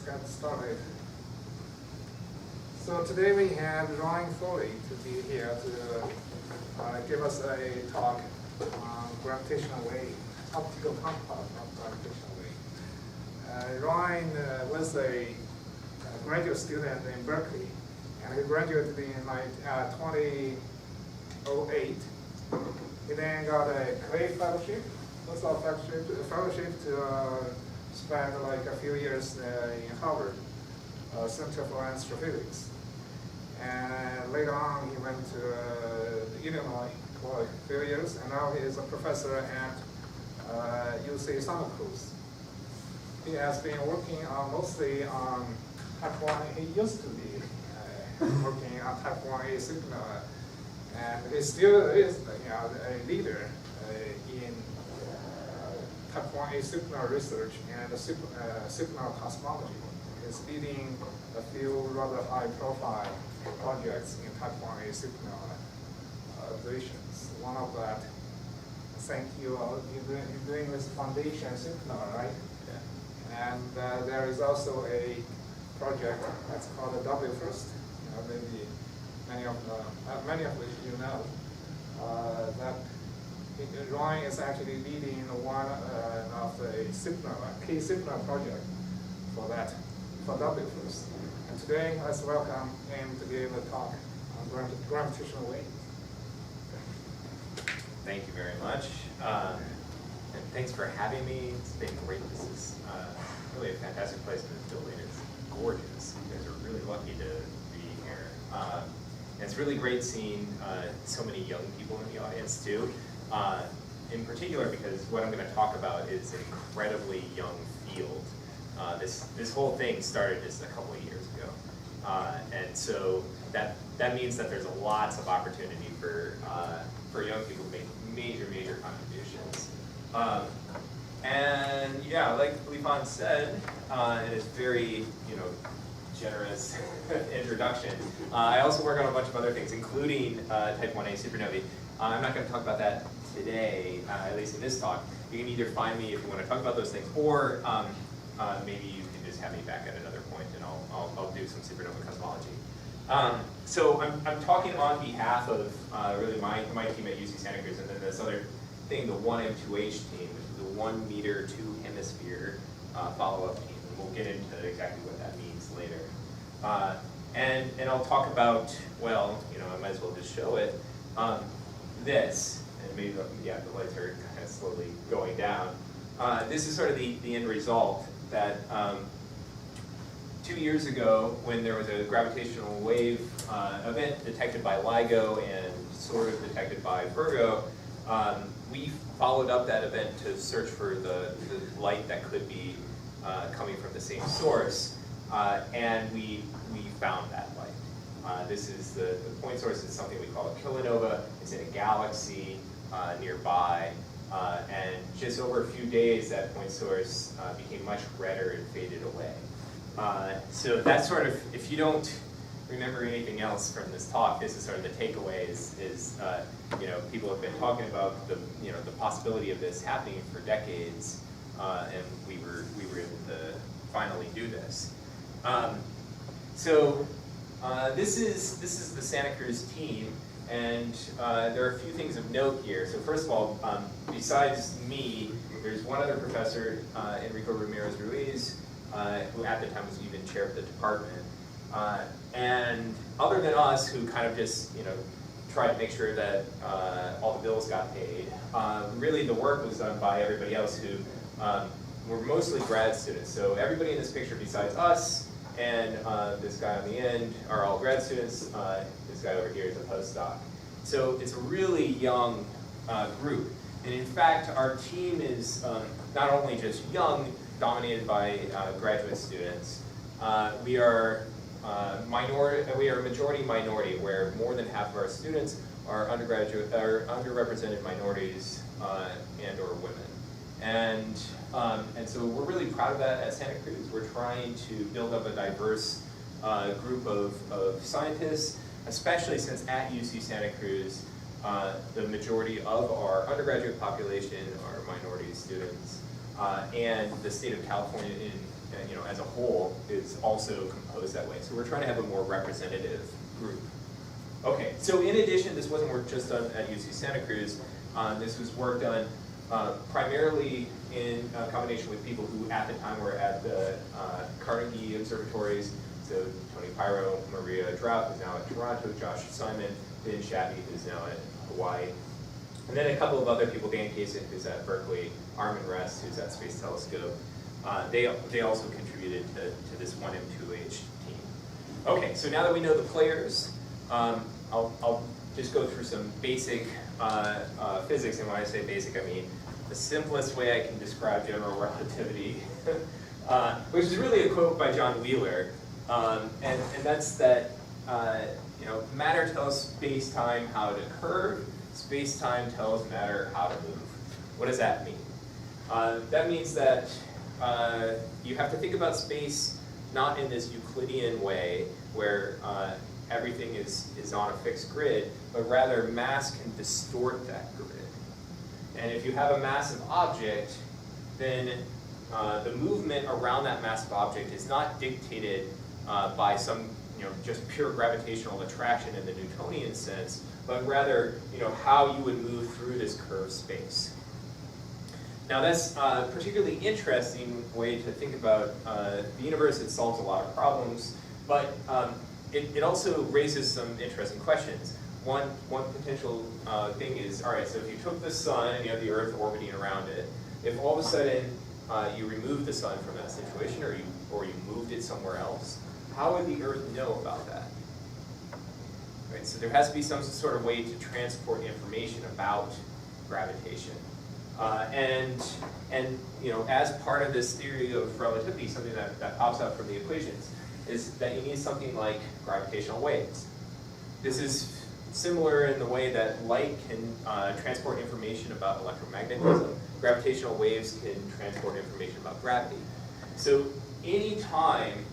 get started. So today we have Ryan Foley to be here to give us a talk on gravitational wave, optical counterpart of gravitational wave. Ryan was a graduate student in Berkeley, and he graduated in 2008. He then got a Clay Fellowship, postdoc fellowship to spend like a few years in Harvard Center for Astrophysics. And later on, he went to Illinois for a few years, and now he is a professor at UC Santa Cruz. He has been working mostly on type 1. He used to be working on type 1A supernova, and he still is a leader in type 1A supernova research and supernova cosmology. He's leading a few rather high-profile projects in type 1A supernova observations. One of that, thank you, you're doing this foundation supernova, right? Yeah. And there is also a project that's called the WFIRST. Maybe many of which you know. That Ryan is actually leading one of the key supernova project for WFIRST. And today, let's welcome him to give a talk on gravitational waves. Thank you very much. And thanks for having me. It's been great. This is really a fantastic place to building. It's gorgeous. You guys are really lucky to be here. And it's really great seeing so many young people in the audience too. In particular, because what I'm going to talk about is an incredibly young field. This whole thing started just a couple of years ago. And so that means that there's lots of opportunity for young people to make major contributions. And yeah, like Lifan said, in his very generous introduction, I also work on a bunch of other things, including type 1A supernovae. I'm not going to talk about that today, at least in this talk. You can either find me if you want to talk about those things, or maybe you can just have me back at another point, and I'll do some supernova cosmology. So I'm talking on behalf of really my team at UC Santa Cruz, and then this other thing, the 1M2H team, which is the 1 meter 2 hemisphere follow-up team, and we'll get into exactly what that means later. And I'll talk about, well, I might as well just show it. This, and maybe the lights are kind of slowly going down. This is sort of the end result that 2 years ago, when there was a gravitational wave event detected by LIGO and sort of detected by Virgo, we followed up that event to search for the light that could be coming from the same source, and we found that light. This is the point source is something we call a kilonova. It's in a galaxy nearby, and just over a few days, that point source became much redder and faded away. So that's sort of, if you don't remember anything else from this talk, this is sort of the takeaway is people have been talking about the possibility of this happening for decades, and we were able to finally do this. So this is the Santa Cruz team, and there are a few things of note here. So first of all, besides me, there's one other professor, Enrico Ramirez Ruiz, who at the time was even chair of the department. And other than us, who kind of just tried to make sure that all the bills got paid, really the work was done by everybody else who were mostly grad students. So everybody in this picture besides us and this guy on the end are all grad students. This guy over here is a postdoc. So it's a really young group. And in fact, our team is not only just young, dominated by graduate students. We are majority minority, where more than half of our students are underrepresented minorities and/or women. And so we're really proud of that at Santa Cruz. We're trying to build up a diverse group of scientists, especially since at UC Santa Cruz, the majority of our undergraduate population are minority students. And the state of California in as a whole is also composed that way. So we're trying to have a more representative group. Okay, so in addition, this wasn't work just done at UC Santa Cruz. This was work done primarily in combination with people who at the time were at the Carnegie observatories. So Tony Pyro, Maria Draught, who's now at Toronto, Josh Simon, Ben Shabby, who's now at Hawaii. And then a couple of other people, Dan Kasich, who's at Berkeley, Armin Rest, who's at Space Telescope. They also contributed to this 1M2H team. Okay, so now that we know the players, I'll just go through some basic physics, and when I say basic, I mean the simplest way I can describe general relativity, which is really a quote by John Wheeler, and that's that matter tells space-time how to curve, space-time tells matter how to move. What does that mean? That means that you have to think about space not in this Euclidean way where everything is on a fixed grid, but rather mass can distort that grid. And if you have a massive object, then the movement around that massive object is not dictated by some just pure gravitational attraction in the Newtonian sense, but rather how you would move through this curved space. Now that's a particularly interesting way to think about the universe. It solves a lot of problems, but it also raises some interesting questions. One potential thing is, all right, so if you took the sun and you have the Earth orbiting around it, if all of a sudden you removed the sun from that situation, or you moved it somewhere else, how would the Earth know about that? Right, so there has to be some sort of way to transport information about gravitation. And as part of this theory of relativity, something that pops up from the equations is that you need something like gravitational waves. This is similar in the way that light can transport information about electromagnetism. Gravitational waves can transport information about gravity. So anytime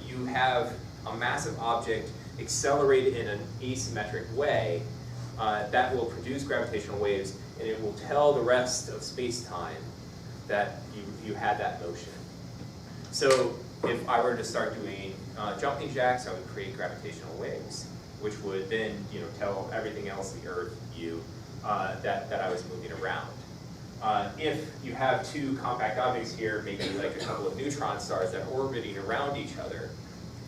you have a massive object accelerated in an asymmetric way, that will produce gravitational waves, and it will tell the rest of space-time that you had that motion. So if I were to start doing jumping jacks, I would create gravitational waves, which would then tell everything else, the Earth, you, that I was moving around. If you have two compact objects here, maybe like a couple of neutron stars that are orbiting around each other,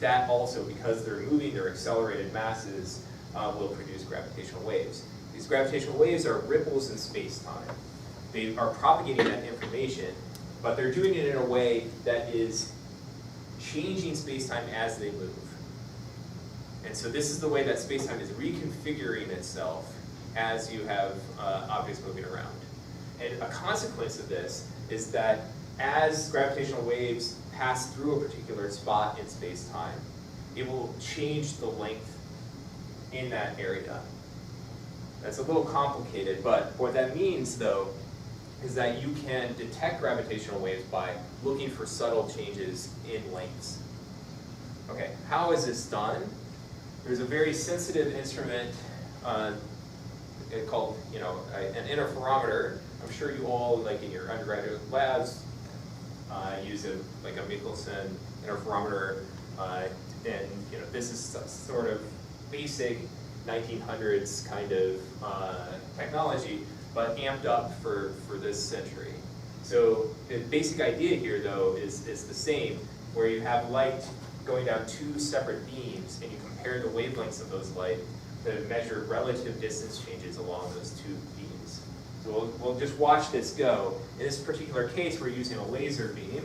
that also, because they're moving their accelerated masses, will produce gravitational waves. These gravitational waves are ripples in space-time. They are propagating that information, but they're doing it in a way that is changing space-time as they move. And so this is the way that space-time is reconfiguring itself as you have objects moving around. And a consequence of this is that as gravitational waves pass through a particular spot in space-time, it will change the length in that area. That's a little complicated, but what that means, though, is that you can detect gravitational waves by looking for subtle changes in lengths. Okay, how is this done? There's a very sensitive instrument called, an interferometer. I'm sure you all, like in your undergraduate labs, use a Michelson interferometer, and this is sort of basic 1900s kind of technology, but amped up for this century. So the basic idea here, though, is the same, where you have light going down two separate beams, and you compare the wavelengths of those light to measure relative distance changes along those two beams. So we'll just watch this go. In this particular case, we're using a laser beam,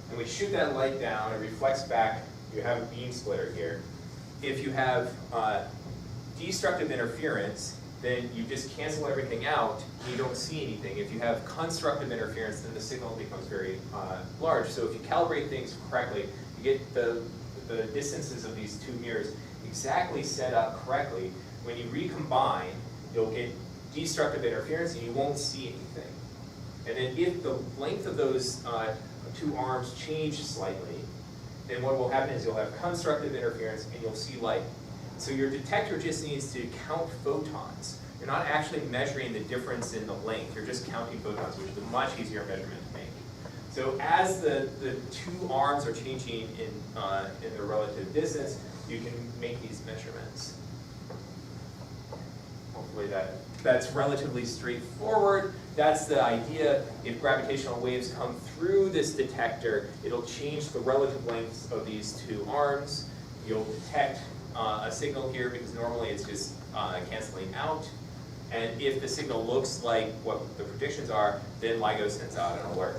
and we shoot that light down, it reflects back. You have a beam splitter here. If you have destructive interference, then you just cancel everything out, and you don't see anything. If you have constructive interference, then the signal becomes very large. So if you calibrate things correctly, you get the distances of these two mirrors exactly set up correctly. When you recombine, you'll get destructive interference, and you won't see anything. And then if the length of those two arms change slightly, then what will happen is you'll have constructive interference and you'll see light. So your detector just needs to count photons. You're not actually measuring the difference in the length, you're just counting photons, which is a much easier measurement to make. So as the two arms are changing in their relative distance, you can make these measurements. Hopefully that's relatively straightforward. That's the idea. If gravitational waves come through this detector, it'll change the relative lengths of these two arms. You'll detect a signal here because normally it's just canceling out. And if the signal looks like what the predictions are, then LIGO sends out an alert.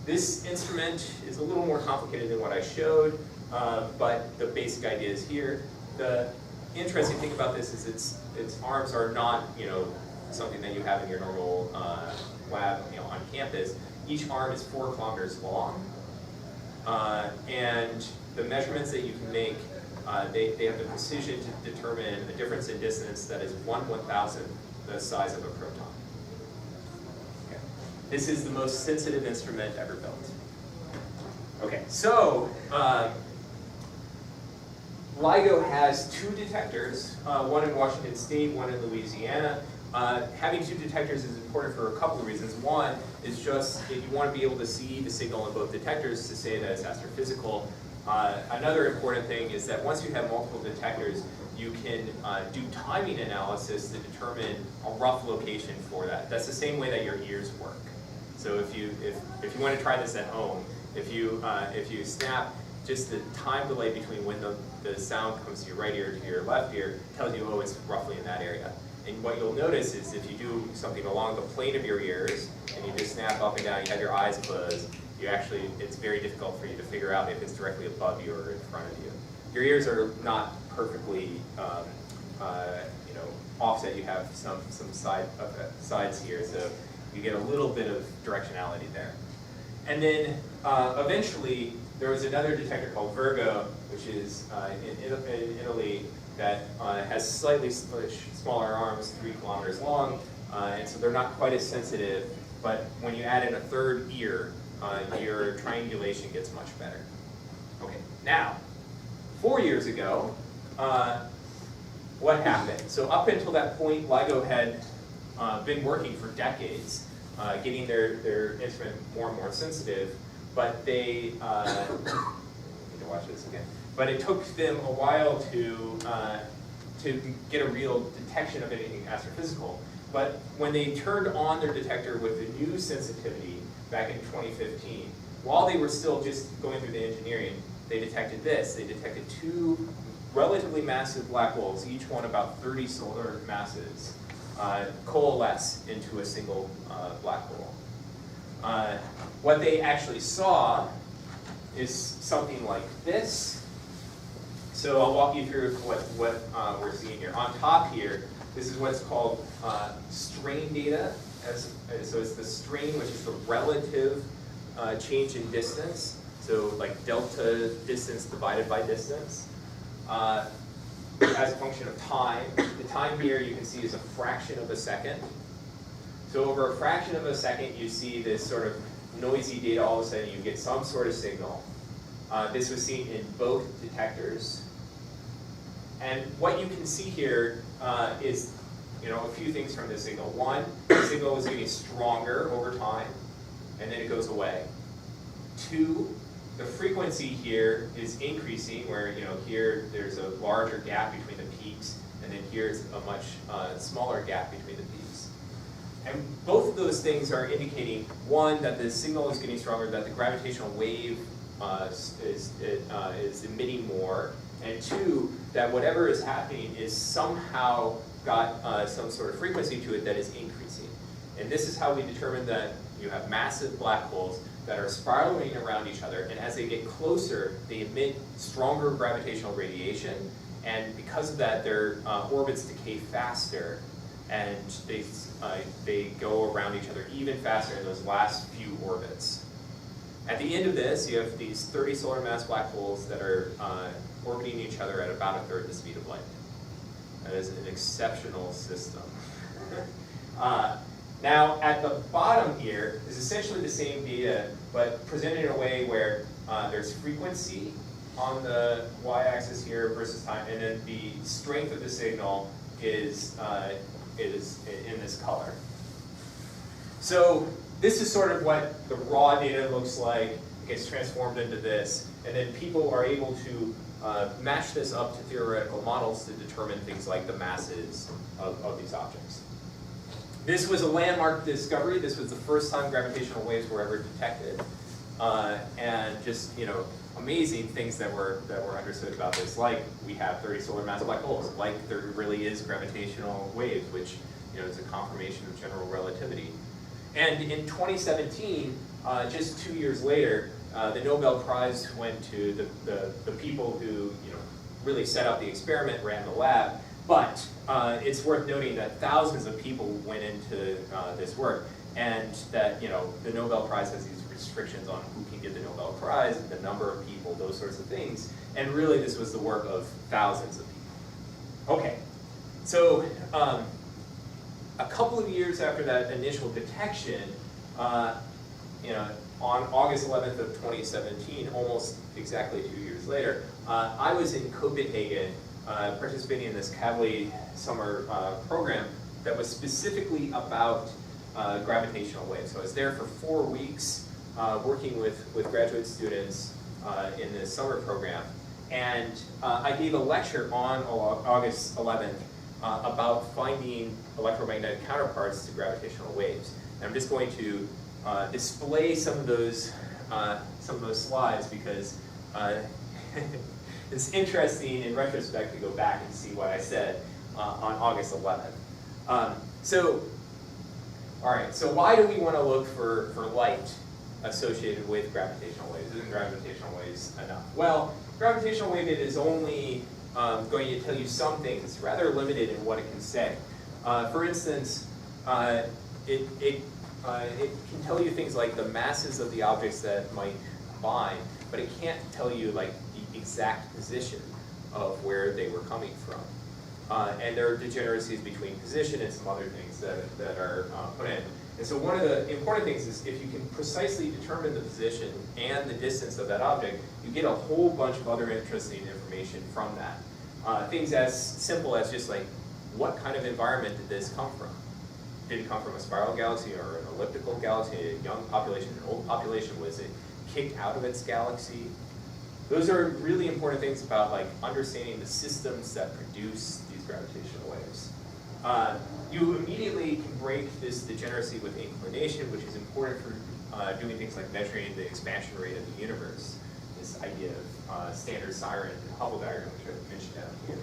This instrument is a little more complicated than what I showed, but the basic idea is here. The interesting thing about this is its arms are not, something that you have in your normal lab, on campus. Each arm is 4 kilometers long, and the measurements that you can make, they have the precision to determine a difference in distance that is 1/1000th the size of a proton. Okay. This is the most sensitive instrument ever built. Okay, so LIGO has 2 detectors, one in Washington State, one in Louisiana. Having 2 detectors is important for a couple of reasons. One is just if you want to be able to see the signal in both detectors to say that it's astrophysical. Another important thing is that once you have multiple detectors, you can do timing analysis to determine a rough location for that. That's the same way that your ears work. So if you want to try this at home, if you snap, just the time delay between when the sound comes to your right ear to your left ear tells you, oh, it's roughly in that area. And what you'll notice is if you do something along the plane of your ears and you just snap up and down, you have your eyes closed, it's very difficult for you to figure out if it's directly above you or in front of you. Your ears are not perfectly offset. You have some sides here, so you get a little bit of directionality there. And then eventually there was another detector called Virgo, which is in Italy, that has slightly smaller arms, 3 kilometers long, and so they're not quite as sensitive, but when you add in a third ear, your triangulation gets much better. Okay, now, 4 years ago, what happened? So up until that point, LIGO had been working for decades, getting their instrument more and more sensitive, but they, I need to watch this again. But it took them a while to get a real detection of anything astrophysical. But when they turned on their detector with the new sensitivity back in 2015, while they were still just going through the engineering, they detected this. They detected 2 relatively massive black holes, each one about 30 solar masses, coalesce into a single black hole. What they actually saw is something like this. So I'll walk you through what we're seeing here. On top here, this is what's called strain data. So it's the strain, which is the relative change in distance. So like delta distance divided by distance as a function of time. The time here you can see is a fraction of a second. So over a fraction of a second, you see this sort of noisy data. All of a sudden, you get some sort of signal. This was seen in both detectors. And what you can see here is a few things from this signal. One, the signal is getting stronger over time, and then it goes away. 2, the frequency here is increasing, where here there's a larger gap between the peaks, and then here's a much smaller gap between the peaks. And both of those things are indicating, one, that the signal is getting stronger, that the gravitational wave is emitting more, and 2, that whatever is happening is somehow got some sort of frequency to it that is increasing. And this is how we determine that you have massive black holes that are spiraling around each other, and as they get closer, they emit stronger gravitational radiation, and because of that, their orbits decay faster, and they go around each other even faster in those last few orbits. At the end of this, you have these 30 solar mass black holes that are orbiting each other at about 1/3 the speed of light. That is an exceptional system. Now, at the bottom here is essentially the same data, but presented in a way where there's frequency on the y-axis here versus time, and then the strength of the signal is in this color. So this is sort of what the raw data looks like. It gets transformed into this, and then people are able to match this up to theoretical models to determine things like the masses of these objects. This was a landmark discovery. This was the first time gravitational waves were ever detected, and just, you know, amazing things that were understood about this. Like, we have 30 solar mass black holes. Like, there really is gravitational waves, which, you know, is a confirmation of general relativity. And in 2017, just 2 years later, the Nobel Prize went to the people who, you know, really set up the experiment, ran the lab. But it's worth noting that thousands of people went into this work, and that, you know, the Nobel Prize has these restrictions on who can get the Nobel Prize, and the number of people, those sorts of things. And really, this was the work of thousands of people. Okay, so a couple of years after that initial detection, you know, on August 11th of 2017, almost exactly 2 years later, I was in Copenhagen participating in this Kavli summer program that was specifically about gravitational waves. So I was there for 4 weeks working with graduate students in this summer program. And I gave a lecture on August 11th about finding electromagnetic counterparts to gravitational waves. And I'm just going to display some of those slides because it's interesting in retrospect to go back and see what I said on August 11th. All right, so why do we want to look for light associated with gravitational waves? Isn't gravitational waves enough? Well, gravitational wave data is only going to tell you some things. It's rather limited in what it can say. For instance, it can tell you things like the masses of the objects that might combine, but it can't tell you like the exact position of where they were coming from. And there are degeneracies between position and some other things that are put in. And so one of the important things is if you can precisely determine the position and the distance of that object, you get a whole bunch of other interesting information from that. Things as simple as just like, what kind of environment did this come from? Did it come from a spiral galaxy or an elliptical galaxy, a young population, an old population? Was it kicked out of its galaxy? Those are really important things about like understanding the systems that produce these gravitational waves. You immediately can break this degeneracy with inclination, which is important for doing things like measuring the expansion rate of the universe. This idea of standard siren and Hubble diagram, which I mentioned down here.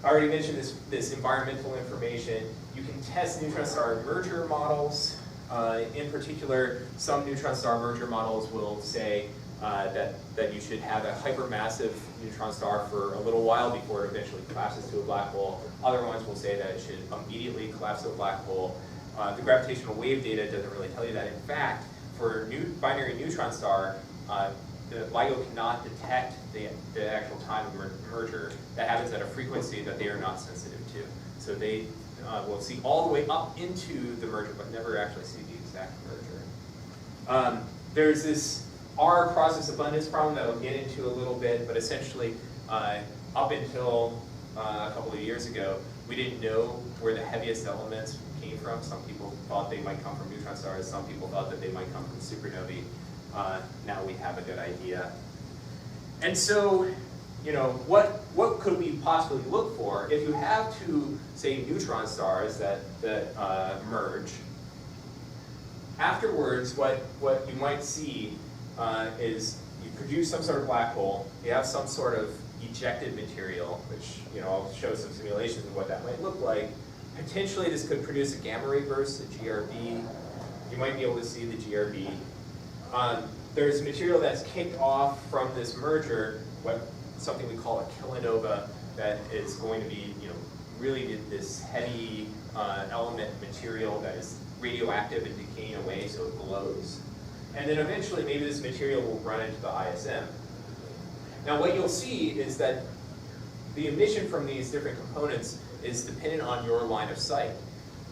I already mentioned this environmental information. You can test neutron star merger models. In particular, some neutron star merger models will say that you should have a hypermassive neutron star for a little while before it eventually collapses to a black hole. Other ones will say that it should immediately collapse to a black hole. The gravitational wave data doesn't really tell you that. In fact, for binary neutron star, the LIGO cannot detect the actual time of merger. That happens at a frequency that they are not sensitive to. So they will see all the way up into the merger, but never actually see the exact merger. There's this R process abundance problem that I'll get into a little bit, but essentially, up until a couple of years ago, we didn't know where the heaviest elements came from. Some people thought they might come from neutron stars. Some people thought that they might come from supernovae. Now we have a good idea. And so, you know, what could we possibly look for if you have two, say, neutron stars that merge? Afterwards, what you might see is you produce some sort of black hole. You have some sort of ejected material, which, you know, I'll show some simulations of what that might look like. Potentially, this could produce a gamma ray burst, a GRB. You might be able to see the GRB. There's material that's kicked off from this merger, something we call a kilonova, that is going to be, you know, really this heavy element material that is radioactive and decaying away, so it glows. And then eventually, maybe this material will run into the ISM. Now, what you'll see is that the emission from these different components is dependent on your line of sight.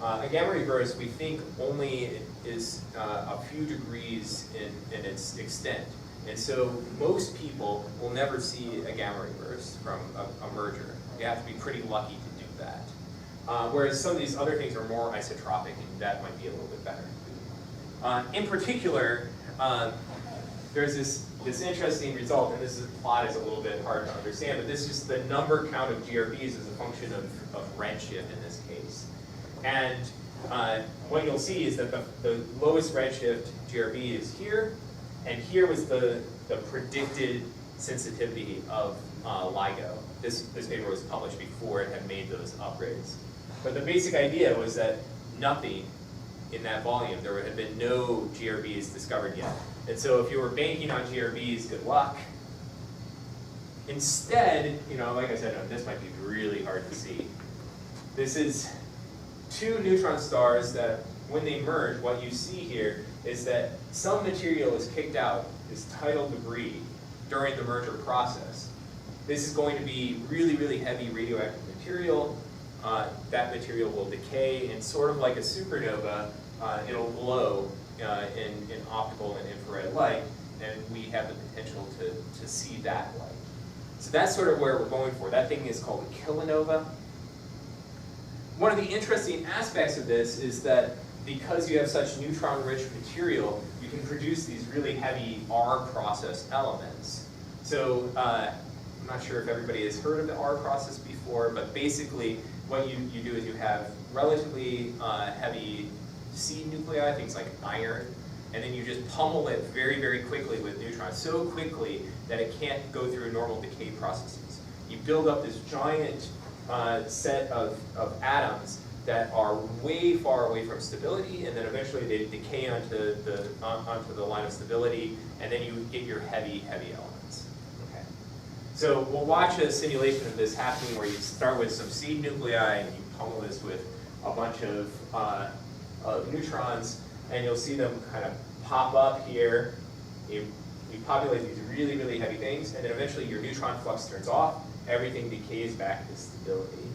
A gamma ray burst, we think, only is a few degrees in its extent. And so most people will never see a gamma ray burst from a merger. You have to be pretty lucky to do that. whereas some of these other things are more isotropic, and that might be a little bit better. In particular, there's this interesting result, and this plot is a little bit hard to understand, but this is the number count of GRBs as a function of redshift in this case. And what you'll see is that the lowest redshift GRB is here, and here was the predicted sensitivity of LIGO. This paper was published before it had made those upgrades. But the basic idea was that nothing in that volume, there had been no GRBs discovered yet. And so if you were banking on GRBs, good luck. Instead, like I said, this might be really hard to see. This is two neutron stars that, when they merge, what you see here is that some material is kicked out, this tidal debris, during the merger process. This is going to be really, really heavy radioactive material. That material will decay, and sort of like a supernova, it'll glow in optical and infrared light, and we have the potential to see that light. So that's sort of where we're going for. That thing is called a kilonova. One of the interesting aspects of this is that because you have such neutron-rich material, you can produce these really heavy R process elements. So I'm not sure if everybody has heard of the R process before, but basically what you do is you have relatively heavy seed nuclei, things like iron, and then you just pummel it very, very quickly with neutrons, so quickly that it can't go through normal decay processes. You build up this giant set of atoms that are way far away from stability, and then eventually they decay onto the line of stability, and then you get your heavy, heavy elements. Okay. So we'll watch a simulation of this happening where you start with some seed nuclei and you pummel this with a bunch of neutrons, and you'll see them kind of pop up here. You populate these really, really heavy things, and then eventually your neutron flux turns off, everything decays back to stability.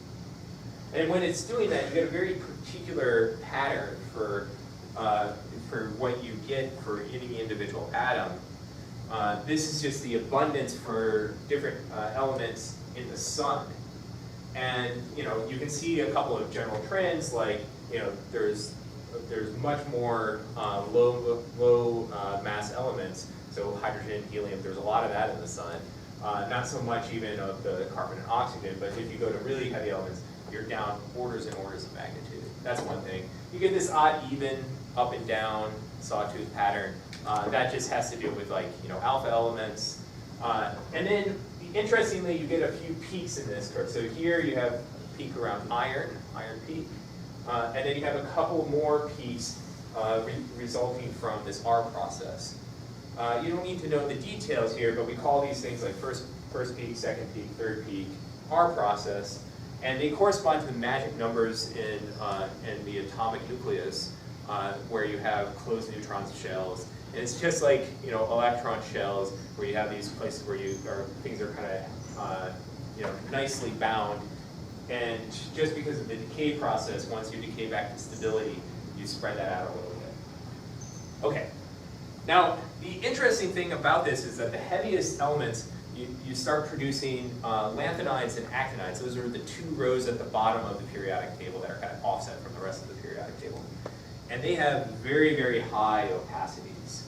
And when it's doing that, you get a very particular pattern for what you get for any individual atom. This is just the abundance for different elements in the sun. And you can see a couple of general trends, like there's much more low mass elements, so hydrogen, helium, there's a lot of that in the sun. Not so much even of the carbon and oxygen, but if you go to really heavy elements, you're down orders and orders of magnitude. That's one thing. You get this odd even up and down sawtooth pattern. That just has to do with alpha elements. And then interestingly, you get a few peaks in this curve. So here you have a peak around iron peak. And then you have a couple more peaks resulting from this R process. You don't need to know the details here, but we call these things like first peak, second peak, third peak, R process. And they correspond to the magic numbers in the atomic nucleus, where you have closed neutron shells. And it's just like electron shells, where you have these places where things are kind of nicely bound. And just because of the decay process, once you decay back to stability, you spread that out a little bit. Okay. Now, the interesting thing about this is that the heaviest elements, you start producing lanthanides and actinides. Those are the two rows at the bottom of the periodic table that are kind of offset from the rest of the periodic table. And they have very, very high opacities.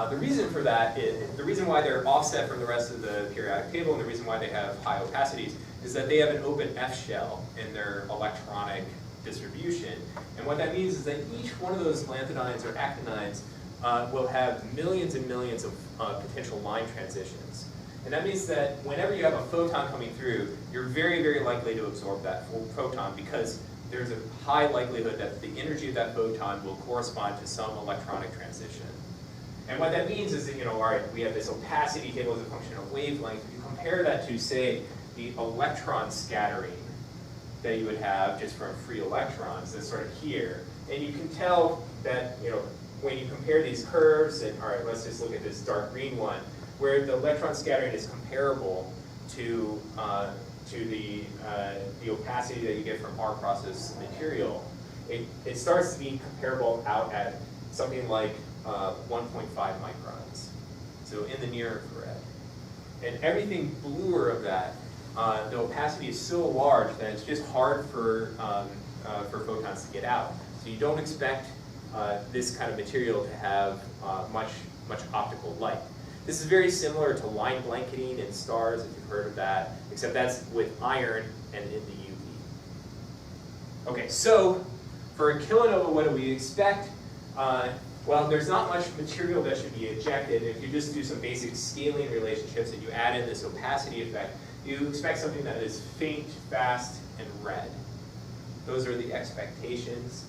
The reason for that is, the reason why they're offset from the rest of the periodic table and the reason why they have high opacities is that they have an open F shell in their electronic distribution. And what that means is that each one of those lanthanides or actinides will have millions and millions of potential line transitions. And that means that whenever you have a photon coming through, you're very, very likely to absorb that full photon because there's a high likelihood that the energy of that photon will correspond to some electronic transition. And what that means is that, all right, we have this opacity table as a function of wavelength. If you compare that to, say, the electron scattering that you would have just from free electrons, that's sort of here. And you can tell that, when you compare these curves, and all right, let's just look at this dark green one, where the electron scattering is comparable to the opacity that you get from R process material, it starts to be comparable out at something like 1.5 microns, so in the near infrared. And everything bluer of that the opacity is so large that it's just hard for photons to get out. So you don't expect this kind of material to have much optical light. This is very similar to line blanketing in stars, if you've heard of that, except that's with iron and in the UV. Okay, so for a kilonova, what do we expect? Well, there's not much material that should be ejected. If you just do some basic scaling relationships and you add in this opacity effect, you expect something that is faint, fast, and red. Those are the expectations.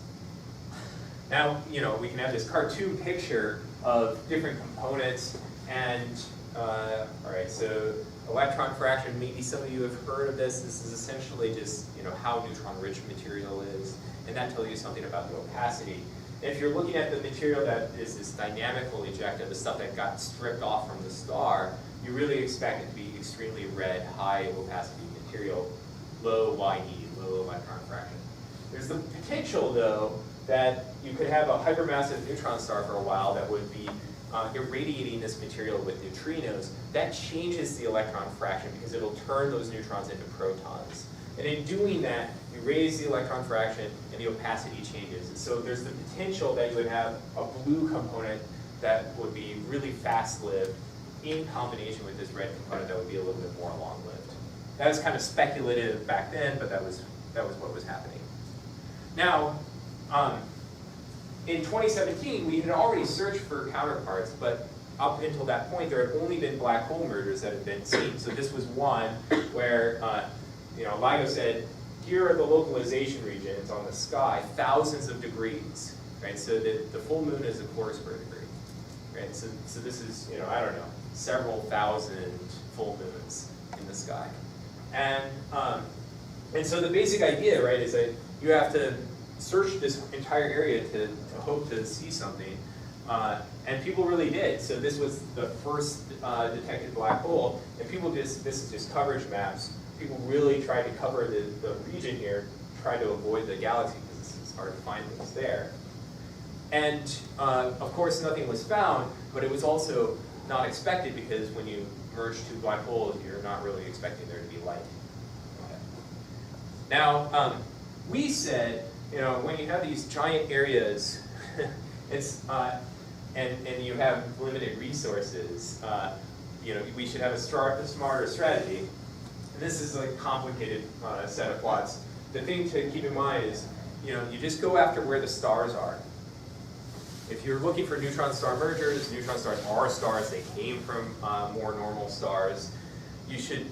Now, we can have this cartoon picture of different components, and all right, so electron fraction, maybe some of you have heard of this. This is essentially just how neutron-rich material is, and that tells you something about the opacity. If you're looking at the material that is this dynamical ejecta, the stuff that got stripped off from the star, you really expect it to be extremely red, high opacity material, low YE, low electron fraction. There's the potential, though, that you could have a hypermassive neutron star for a while that would be irradiating this material with neutrinos. That changes the electron fraction because it'll turn those neutrons into protons. And in doing that, you raise the electron fraction and the opacity changes. And so there's the potential that you would have a blue component that would be really fast-lived in combination with this red component that would be a little bit more long-lived. That was kind of speculative back then, but that was what was happening. Now, in 2017, we had already searched for counterparts, but up until that point, there had only been black hole mergers that had been seen. So this was one where LIGO said, here are the localization regions on the sky, thousands of degrees, right? So the full moon is a core square degree, right? So this is, I don't know, several thousand full moons in the sky. And so the basic idea, right, is that you have to search this entire area to hope to see something. And people really did. So this was the first detected black hole, and this is just coverage maps. People really tried to cover the region here, tried to avoid the galaxy because it's hard to find things there. And of course nothing was found, but it was also not expected because when you merge two black holes, you're not really expecting there to be light. Okay. Now, we said, when you have these giant areas, it's and you have limited resources, we should have a smarter strategy. And this is a complicated set of plots. The thing to keep in mind is, you just go after where the stars are. If you're looking for neutron star mergers, neutron stars are stars. They came from more normal stars. You should,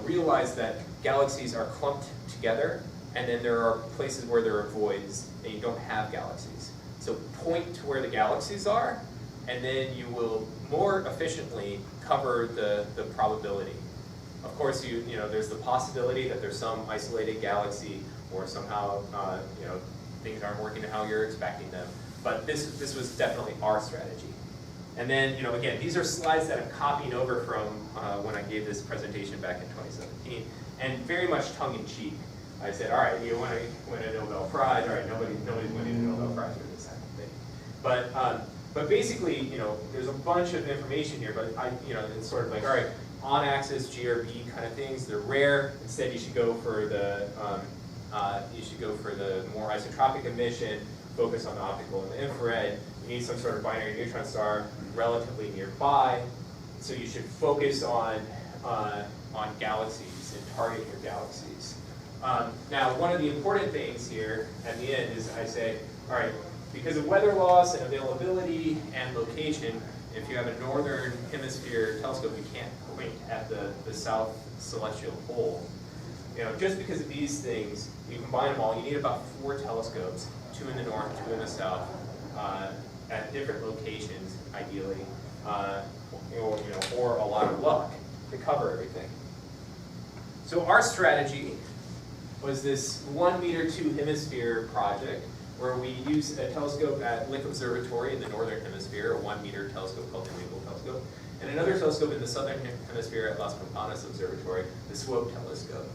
realize that galaxies are clumped together, and then there are places where there are voids, and you don't have galaxies. So point to where the galaxies are, and then you will more efficiently cover the probability. Of course, there's the possibility that there's some isolated galaxy, or somehow, things aren't working how you're expecting them. But this was definitely our strategy. And then, again, these are slides that I'm copying over from when I gave this presentation back in 2017, and very much tongue-in-cheek. I said, all right, you want to win a Nobel Prize? All right, nobody's winning a Nobel Prize for this kind of thing. But basically, there's a bunch of information here, but it's sort of like, all right, on-axis GRB kind of things. They're rare. Instead, you should go for the more isotropic emission. Focus on the optical and the infrared. You need some sort of binary neutron star relatively nearby. So you should focus on galaxies and target your galaxies. Now, one of the important things here at the end is I say, all right, because of weather loss and availability and location, if you have a northern hemisphere telescope, you can't point at the south celestial pole. Just because of these things, you combine them all, you need about 4 telescopes, 2 in the north, 2 in the south, at different locations, ideally, or a lot of luck to cover everything. So our strategy was this 1 meter 2 hemisphere project, where we used a telescope at Lick Observatory in the northern hemisphere, a 1 meter telescope called the Ligo Telescope, and another telescope in the southern hemisphere at Las Campanas Observatory, the Swope Telescope.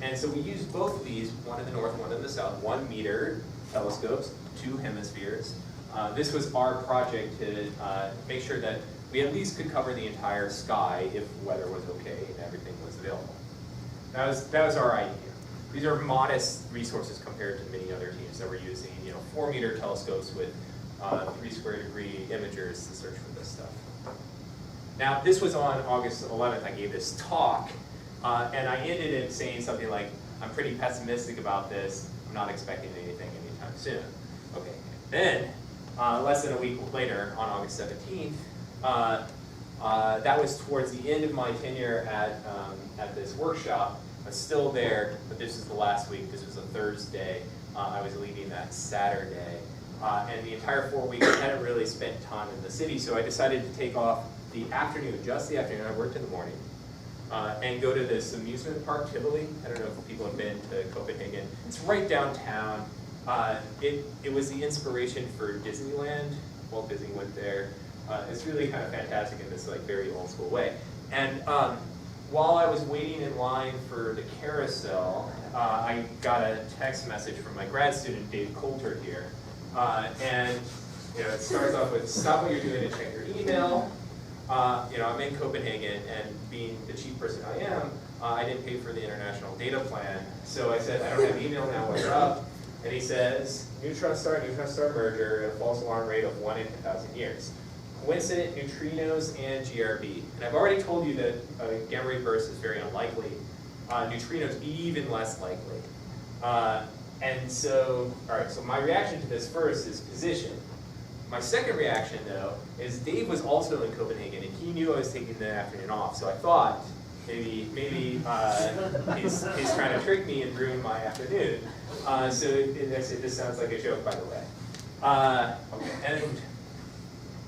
And so we used both of these, one in the north, one in the south, 1 meter telescopes, 2 hemispheres. This was our project to make sure that we at least could cover the entire sky if weather was okay and everything was available. That was our idea. These are modest resources compared to many other teams that were using, 4-meter telescopes with 3-square-degree imagers to search for this stuff. Now, this was on August 11th. I gave this talk, and I ended it saying something like, "I'm pretty pessimistic about this. I'm not expecting anything anytime soon." Okay. Then, less than a week later, on August 17th, that was towards the end of my tenure at this workshop. I was still there, but this is the last week. This was a Thursday. I was leaving that Saturday. And the entire 4 weeks, I hadn't really spent time in the city, so I decided to take off the afternoon, just the afternoon. I worked in the morning. And go to this amusement park, Tivoli. I don't know if people have been to Copenhagen. It's right downtown. It was the inspiration for Disneyland. Walt Disney went there. It's really kind of fantastic in this very old school way. And while I was waiting in line for the carousel, I got a text message from my grad student, Dave Coulter here. And it starts off with, "Stop what you're doing and check your email." I'm in Copenhagen, and being the cheap person I am, I didn't pay for the international data plan. So I said, "I don't have email now, what's up?" And he says, neutron star merger at a false alarm rate of 1 in 10,000 years. Coincident neutrinos and GRB. And I've already told you that gamma ray burst is very unlikely. Neutrinos even less likely. And so, all right, so my reaction to this first is position. My second reaction, though, is Dave was also in Copenhagen, and he knew I was taking the afternoon off. So I thought maybe he's trying to trick me and ruin my afternoon. So I said, "This sounds like a joke, by the way." Okay,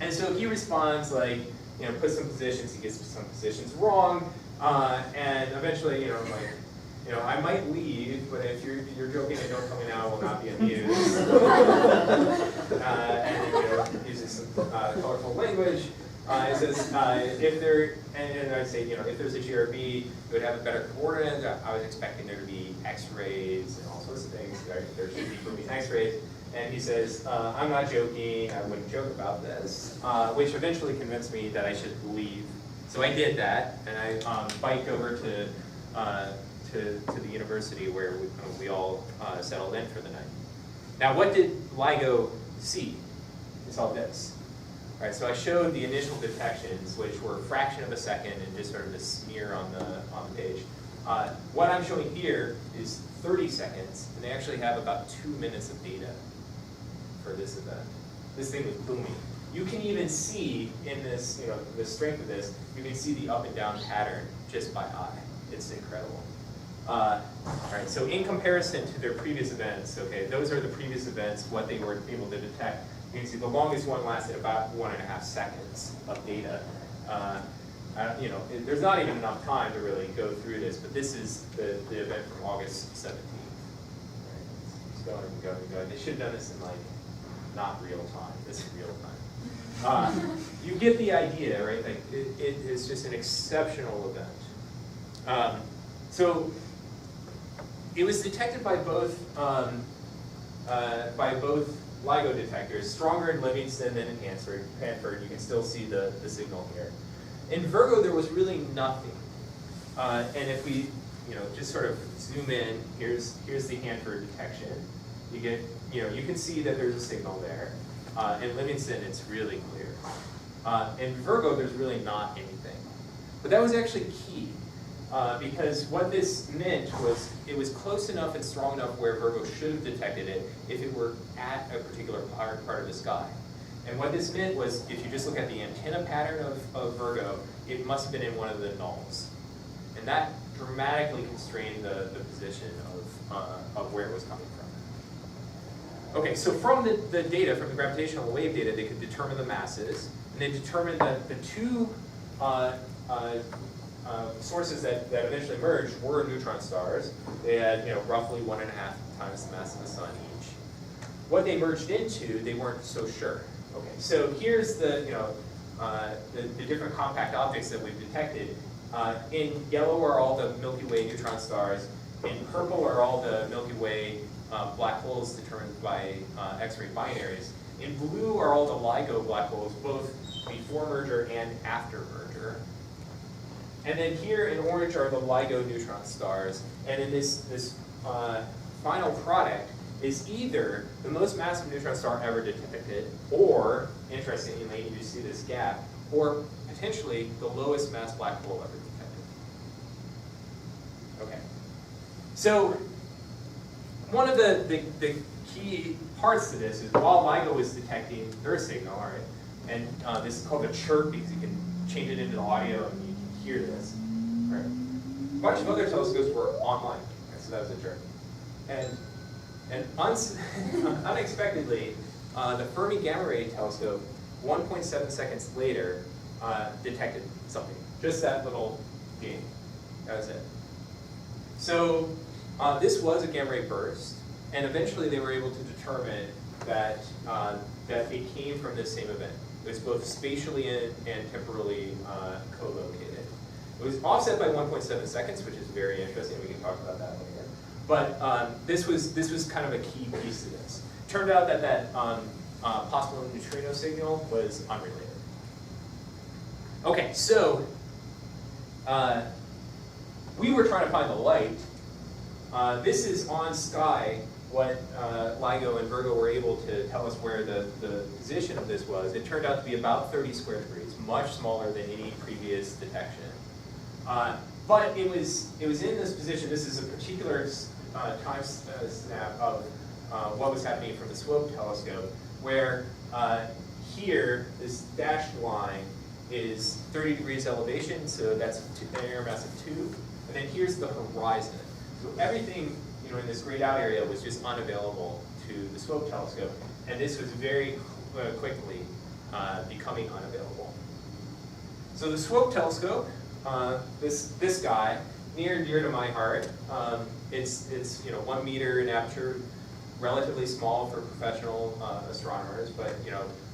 and so he responds put some positions. He gets some positions wrong, and eventually, I'm like, I might leave, but if you're joking and don't tell me now, I will not be amused. And uses some colorful language. It says and I'd say if there's a GRB, it would have a better coordinate. I was expecting there to be X-rays and all sorts of things. There should be moving X-rays. And he says, "I'm not joking. I wouldn't joke about this," which eventually convinced me that I should leave. So I did that, and I biked over to the university where we all settled in for the night. Now, what did LIGO see? It's all this. All right, so I showed the initial detections, which were a fraction of a second and just sort of a smear on the page. What I'm showing here is 30 seconds, and they actually have about 2 minutes of data for this event. This thing was booming. You can even see in this, the strength of this, you can see the up and down pattern just by eye. It's incredible. All right, so in comparison to their previous events, okay, those are the previous events, what they were able to detect. You can see the longest one lasted about 1.5 seconds of data. There's not even enough time to really go through this, but this is the event from August 17th. Right? It's going and going and going. They should have done this in not real time. This is real time. You get the idea, right? It is just an exceptional event. So it was detected by both LIGO detectors, stronger in Livingston than in Hanford. You can still see the signal here. In Virgo, there was really nothing. And if we, just sort of zoom in, here's the Hanford detection. You get, you can see that there's a signal there. In Livingston, it's really clear. In Virgo, there's really not anything. But that was actually key. Because what this meant was it was close enough and strong enough where Virgo should have detected it if it were at a particular part of the sky. And what this meant was if you just look at the antenna pattern of Virgo, it must have been in one of the nulls. And that dramatically constrained the position of where it was coming from. Okay, so from the data, from the gravitational wave data, they could determine the masses, and they determined that the two sources that eventually merged were neutron stars. They had roughly 1.5 times the mass of the sun each. What they merged into, they weren't so sure. Okay, so here's the different compact objects that we've detected. In yellow are all the Milky Way neutron stars. In purple are all the Milky Way black holes determined by X-ray binaries. In blue are all the LIGO black holes, both before merger and after merger. And then here in orange are the LIGO neutron stars. And then this final product is either the most massive neutron star ever detected, or, interestingly, you see this gap, or potentially the lowest mass black hole ever detected. Okay. So one of the key parts to this is while LIGO is detecting their signal, all right, and this is called a chirp because you can change it into the audio and you can hear this. Right. A bunch of other telescopes were online, right, so that was a chirp. And unexpectedly, the Fermi Gamma Ray Telescope, 1.7 seconds later, detected something. Just that little game. That was it. So this was a gamma ray burst, and eventually they were able to determine that that it came from this same event. It was both spatially and temporally co-located. It was offset by 1.7 seconds, which is very interesting. We can talk about that later. But this was kind of a key piece to this. Turned out that possible neutrino signal was unrelated. Okay, so we were trying to find the light. This is on sky what LIGO and Virgo were able to tell us where the position of this was. It turned out to be about 30 square degrees, much smaller than any previous detection. But it was in this position. This is a particular time snap of what was happening from the Swope Telescope, where here, this dashed line is 30 degrees elevation, so that's an air mass of 2. And then here's the horizon. So everything in this grayed out area was just unavailable to the Swope Telescope, and this was very quickly becoming unavailable. So the Swope Telescope, this guy, near and dear to my heart. It's 1 meter in aperture, relatively small for professional astronomers, but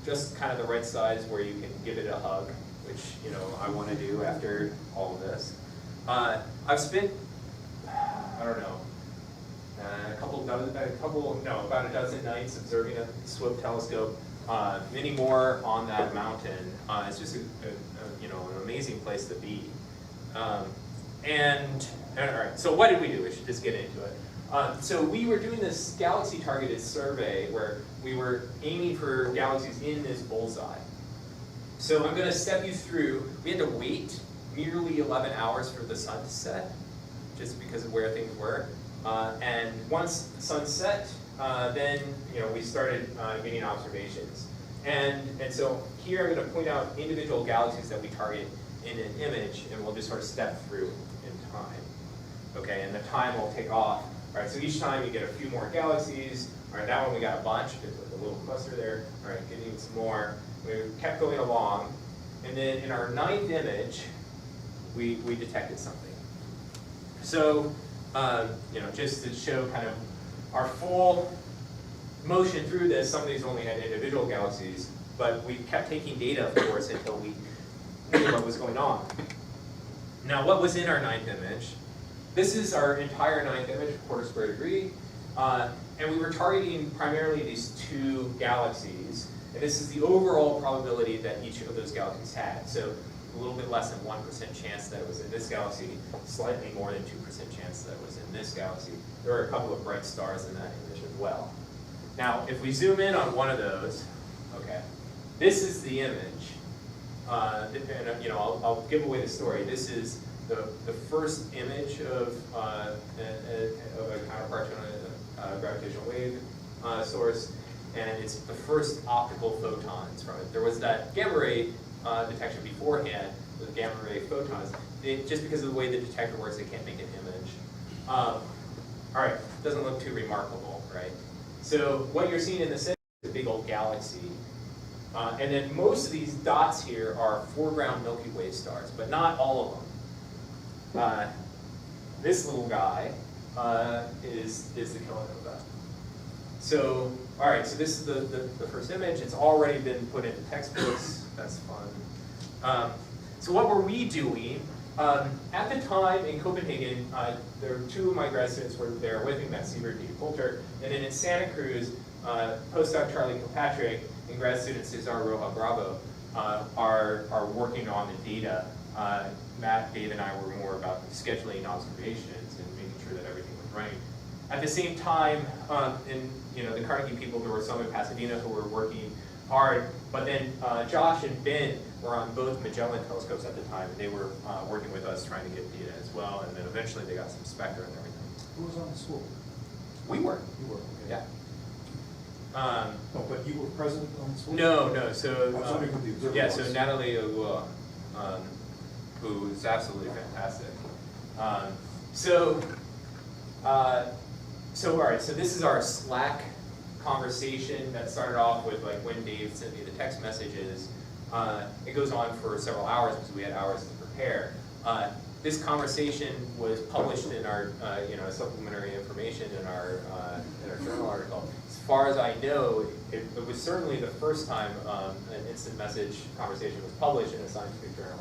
just kind of the right size where you can give it a hug, which I want to do after all of this. I've spent about a dozen nights observing a Swope Telescope. Many more on that mountain. It's just an amazing place to be. All right, so what did we do? We should just get into it. So we were doing this galaxy-targeted survey where we were aiming for galaxies in this bullseye. So I'm going to step you through. We had to wait nearly 11 hours for the sun to set, just because of where things were. And once the sun set, then we started getting observations. And so here I'm going to point out individual galaxies that we target in an image, and we'll just sort of step through in time. Okay, and the time will take off. All right, so each time you get a few more galaxies. All right, that one we got a bunch, with a little cluster there. All right, getting some more. We kept going along, and then in our 9th image, we detected something. So, just to show kind of our full motion through this, some of these only had individual galaxies, but we kept taking data, of course, until we knew what was going on. Now, what was in our 9th image? This is our entire 9th image, quarter square degree, and we were targeting primarily these 2 galaxies, and this is the overall probability that each of those galaxies had. So a little bit less than 1% chance that it was in this galaxy, slightly more than 2% chance that it was in this galaxy. There are a couple of bright stars in that image as well. Now, if we zoom in on one of those, okay, this is the image. And I'll give away the story. This is the first image of a counterpart to a gravitational wave source, and it's the first optical photons from it. There was that gamma ray detection beforehand with gamma ray photons. Just because of the way the detector works, they can't make an image. All right, doesn't look too remarkable, right? So what you're seeing in this image is a big old galaxy. And then most of these dots here are foreground Milky Way stars, but not all of them. This little guy is the kilonova. So, all right, so this is the first image. It's already been put into textbooks. That's fun. So what were we doing? At the time in Copenhagen, there were 2 of my grad students were there with me, Matt Siebert, Dee Coulter, and then in Santa Cruz, postdoc Charlie Kilpatrick and grad student Cesar Roja Bravo are working on the data. Matt, Dave, and I were more about scheduling observations and making sure that everything was right. At the same time, in the Carnegie people, there were some in Pasadena who were working hard, but then Josh and Ben were on both Magellan telescopes at the time, and they were working with us trying to get data as well, and then eventually they got some spectra and everything. Who was on the Swope? We were. You were, okay. Yeah. No, but you were present on the Swope? No, so, I was wondering who the observer yeah, was. so Natalie Agua, who is absolutely fantastic. All right, so this is our Slack conversation that started off with like when Dave sent me the text messages. It goes on for several hours because we had hours to prepare. This conversation was published in our, supplementary information in our journal article. As far as I know, it was certainly the first time an instant message conversation was published in a scientific journal.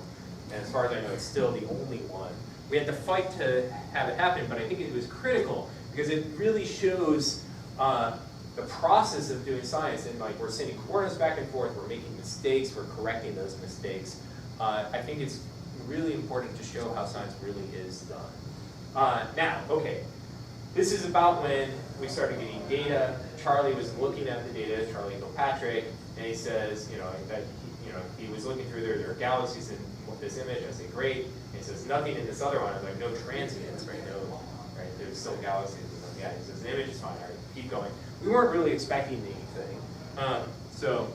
And as far as I know, it's still the only one. We had to fight to have it happen, but I think it was critical because it really shows the process of doing science. And like we're sending coordinates back and forth, we're making mistakes, we're correcting those mistakes. I think it's really important to show how science really is done. Now, okay, this is about when we started getting data. Charlie was looking at the data, Charlie Gilpatrick, and he says, that he was looking through there are galaxies in this image. I say, great. And he says, nothing in this other one. I was like, no transients, right? No, right? There's still galaxies. Like, yeah, he says, the image is fine. All right, keep going. We weren't really expecting anything. So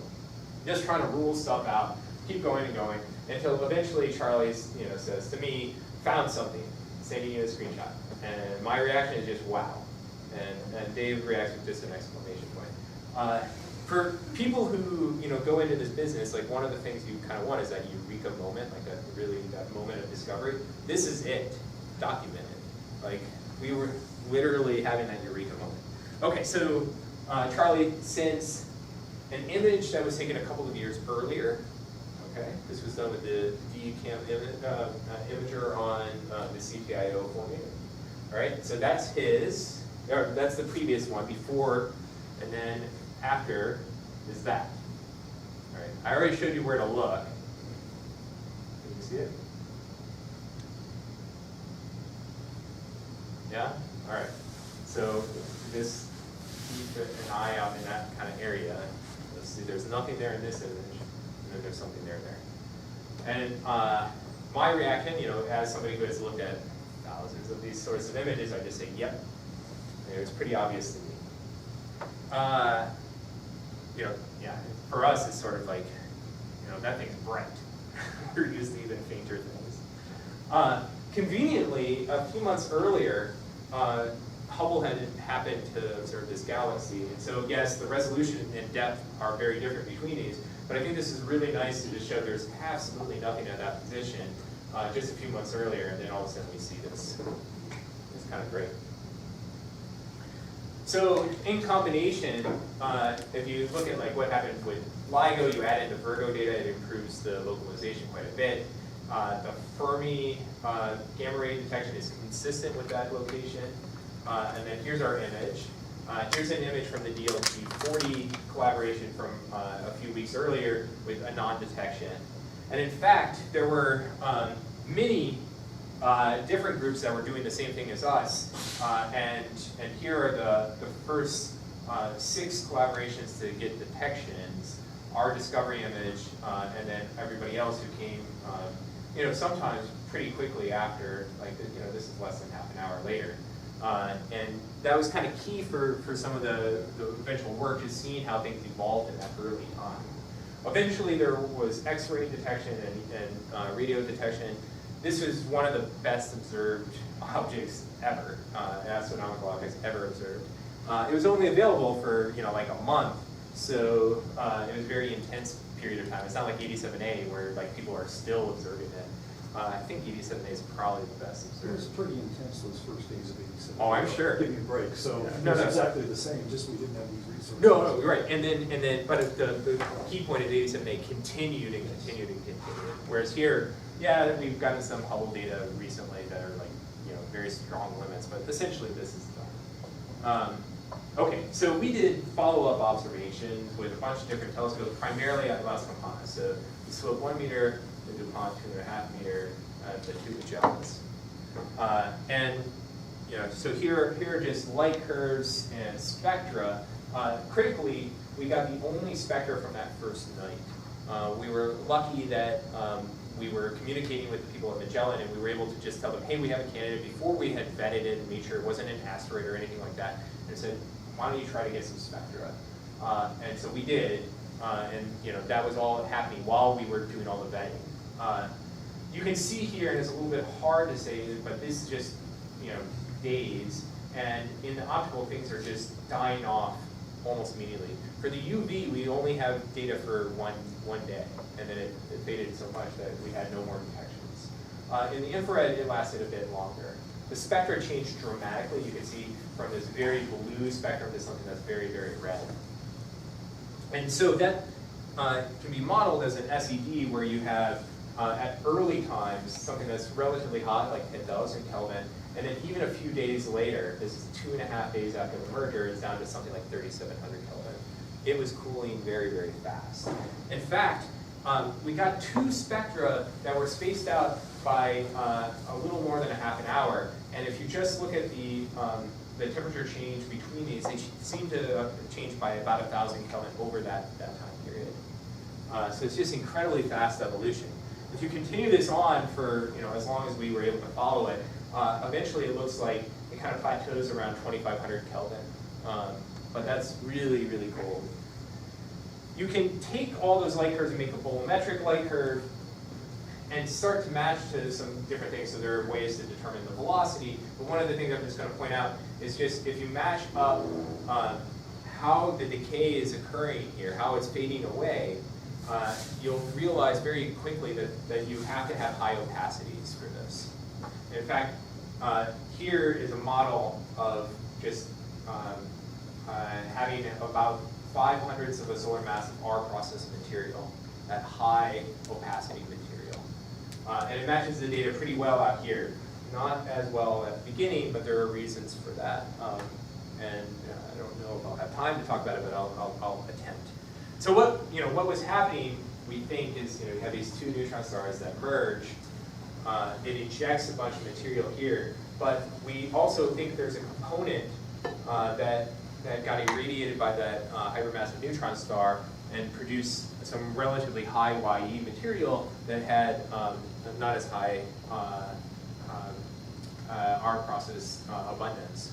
just trying to rule stuff out, keep going and going, until eventually Charlie says to me, found something, sending you a screenshot. And my reaction is just, wow. And Dave reacts with just an exclamation point. For people who go into this business, like one of the things you kind of want is that eureka moment, like that moment of discovery. This is it, documented. Like we were literally having that eureka moment. Okay, so Charlie sends an image that was taken a couple of years earlier. Okay, this was done with the DCAM imager on the CPIO formator. All right, so that's that's the previous one before, and then after is that. All right, I already showed you where to look. Can you see it? Yeah? All right, so just keep an eye out in that kind of area. Let's see, there's nothing there in this image, and then there's something there. And my reaction, as somebody who has looked at thousands of these sorts of images, I just say, yep. It's pretty obvious to me. Yeah, for us, it's sort of like, that thing's bright. We're used to even fainter things. Conveniently, a few months earlier, Hubble had happened to observe this galaxy. And so, yes, the resolution and depth are very different between these, but I think this is really nice to just show there's absolutely nothing at that position just a few months earlier, and then all of a sudden we see this. It's kind of great. So in combination, if you look at like what happened with LIGO, you add in the Virgo data, it improves the localization quite a bit. The Fermi gamma ray detection is consistent with that location. And then here's our image. Here's an image from the DLT-40 collaboration from a few weeks earlier with a non-detection. And in fact, there were many different groups that were doing the same thing as us. And here are the first 6 collaborations to get detections, our discovery image, and then everybody else who came, sometimes pretty quickly after, like, this is less than half an hour later. And that was kind of key for some of the eventual work, is seeing how things evolved in that early time. Eventually there was X-ray detection and radio detection. This was one of the best observed objects ever, astronomical objects ever observed. It was only available for like a month, so it was a very intense period of time. It's not like 87A where like people are still observing it. I think 87A is probably the best observed. It was pretty intense those first days of 87A. Oh, I'm sure. Give me a break. So No, it's no. exactly the same. Just we didn't have these resources. No, right. And then, but the key point is 87A continued and continued and continued. Whereas here, yeah, we've gotten some Hubble data recently that are like, very strong limits, but essentially this is done. Okay, so we did follow-up observations with a bunch of different telescopes, primarily at Las Campanas. So slope 1 meter, the DuPont 2.5 meter, the 2 Magellans. And so here are just light curves and spectra. Critically, we got the only spectra from that first night. We were lucky that we were communicating with the people at Magellan, and we were able to just tell them, hey, we have a candidate, before we had vetted it and made sure it wasn't an asteroid or anything like that, and said, why don't you try to get some spectra? And so we did, and that was all happening while we were doing all the vetting. You can see here, and it's a little bit hard to say, but this is just days, and in the optical, things are just dying off almost immediately. For the UV, we only have data for one day, and then it faded so much that we had no more detections. In the infrared, it lasted a bit longer. The spectra changed dramatically. You can see from this very blue spectrum to something that's very, very red. And so that can be modeled as an SED where you have, at early times, something that's relatively hot, like 10,000 Kelvin, and then even a few days later, this is 2.5 days after the merger, it's down to something like 3,700 Kelvin. It was cooling very, very fast. In fact, we got 2 spectra that were spaced out by a little more than a half an hour, and if you just look at the temperature change between these, they seem to change by about 1,000 Kelvin over that time period. So it's just incredibly fast evolution. If you continue this on for as long as we were able to follow it, eventually it looks like it kind of plateaus around 2,500 Kelvin. But that's really, really cold. You can take all those light curves and make a bolometric light curve and start to match to some different things. So there are ways to determine the velocity. But one of the things I'm just going to point out is just if you match up how the decay is occurring here, how it's fading away, you'll realize very quickly that you have to have high opacities for this. In fact, here is a model of just having about 5/100ths of a solar mass of our process material, that high opacity material. And it matches the data pretty well out here. Not as well at the beginning, but there are reasons for that. And I don't know if I'll have time to talk about it, but I'll attempt. So what was happening, we think, is you have these 2 neutron stars that merge. It ejects a bunch of material here, but we also think there's a component that got irradiated by that hypermassive neutron star and produced some relatively high YE material that had not as high our process abundance.